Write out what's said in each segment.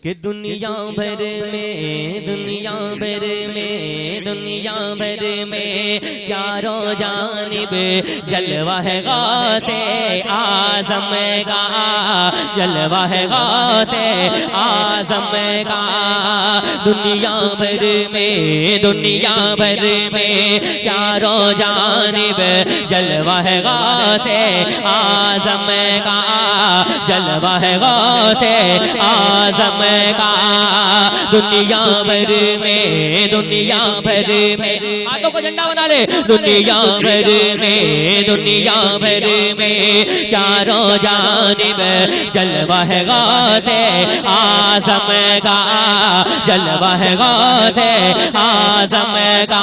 कि दुनिया भर में चारों जानिब जलवा है गौसे आज़म का, जलवा है गौसे आज़म का। दुनिया भर में चारों जानिब जलवा है गौसे आज़म का, जलवा है गौसे आज़म का। दुनिया भर में हाथों को झंडा बना ले। दुनिया भर में चारों जानिब जलवा है गौसे आज़म का, जलवा है गौसे आज़म का।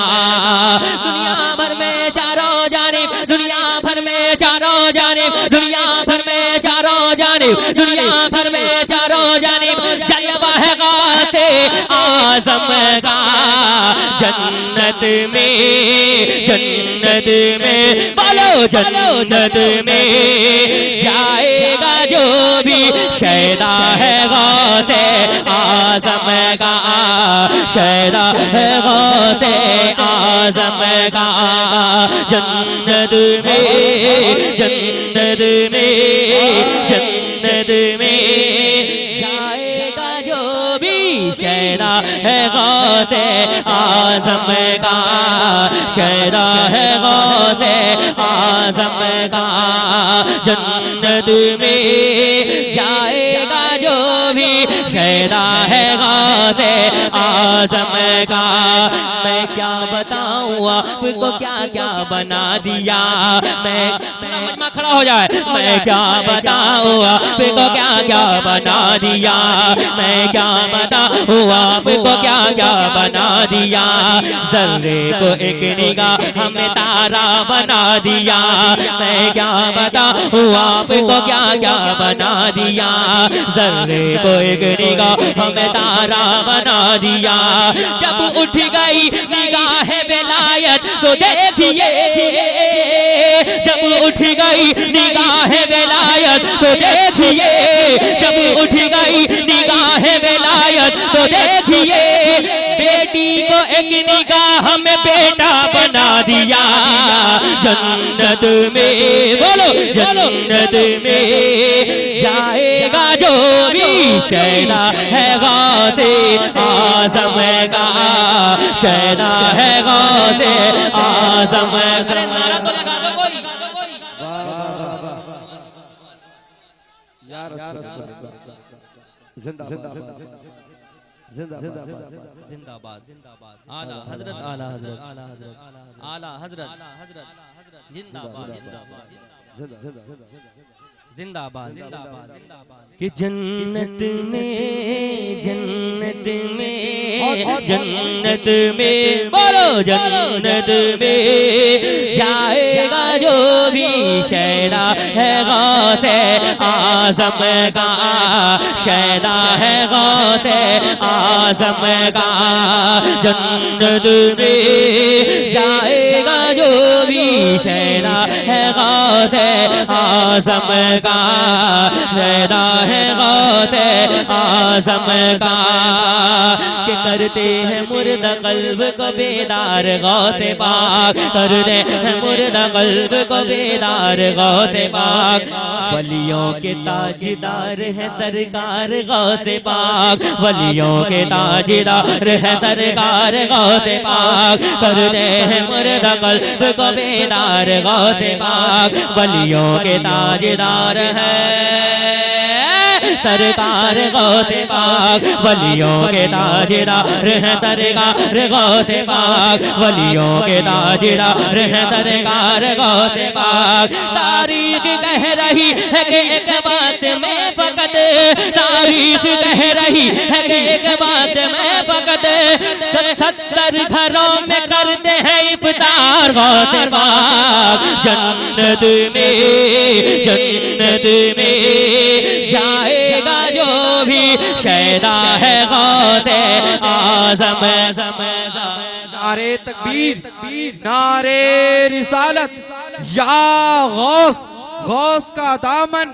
दुनिया भर में चारों जानिब, दुनिया भर में चारों जानिब, दुनिया भर में चारों जानिब, दुनिया भर में चारों जानिब जलवा है गौसे आज़म का। जन्नत में बोलो जन्नत में जाएगा जो भी शैदा है गौसे आज़म का, शैदा है गौसे आज़म का। जन्नत में जाएगा जो भी शैदा है गौसे आज़म का, शैदा है गौसे आज़म का। जन्नत में जाएगा जो भी शैदा है गौसे आज़म का। मैं क्या बताऊँ आपको क्या क्या बना दिया, मैं मजमा खड़ा हो जाए। मैं क्या बताऊँ आपको क्या क्या बना दिया, मैं क्या बताऊँ आपको क्या क्या बना दिया। ज़र्रे को एक निगाह हमें तारा बना दिया। मैं क्या बताऊँ आपको क्या क्या बना दिया। ज़र्रे को एक निगाह हमें तारा बना दिया। जब उठ गई निगाह विलायत तो देखिए, जब उठ गई निगाह विलायत तो देखिए, जब उठ गई निगाह विलायत तो देखिए। बेटी को एक निगाह में बेटा बना दिया। जन्नत में बोलो जन्नत में जाएगा जो भी शैदा है गौसे आज़म का, शैदा है गौसे आज़म का। नारा तो लगा दो कोई। जिंदाबाद जिंदाबाद आला हजरत आला हजरत आला हजरत आला हजरत जिंदाबाद जिंदाबाद जिंदाबाद। कि जन्नत में बोलो जन्नत में जाएगा जो भी शैदा है गौसे आज़म का, शैदा है गौसे आज़म का। जन्नत में जाएगा जो भी शैदा है गौसे आज़म का, शैदा है गौसे आज़म का। कि करते हैं मुर्दा कल्ब को बेदार गौसे पाक, करते हैं मुर्दा कल्ब को बेदार गौसे पाक। वलियों के ताजदार है सरकार गौसे पाक, वलियों के ताजदार है सरकार गौसे पाक। करते हैं मुर्दा कल्ब को बेदार गौसे पाक, वलियों के ताजदार है सरकार गौसे पाक। वलियों के ताजदार है सरकार गौसे पाक, वलियों के ताजदार है सरकार गौसे पाक। तारीख कह रही है कि एक बात में फकत, तारीख कह रही है कि एक बात में फकत 70 घरों में करते हैं इफ्तार गौसे पाक। जन्नत में जाएगा जो भी शैदा है गौसे आज़म। नारे तकबीर, नारे रिसालत, या गौस, गौस का दामन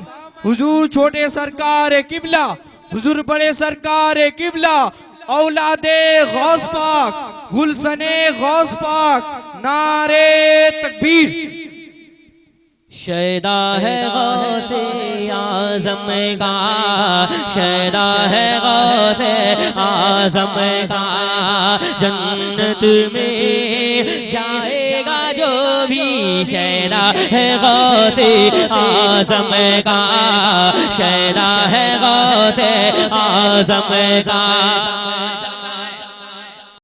हुजूर छोटे सरकार किबला हुजूर बड़े सरकार किबला औलादे गौस पाक गुलशने गौस पाक नारे तकबीर। शैदा है गौसे आज़म का, शैदा है गौसे आज़म का, जन्नत में जाएगा जो भी शैदा है गौसे आज़म का, शैदा है गौसे आज़म का।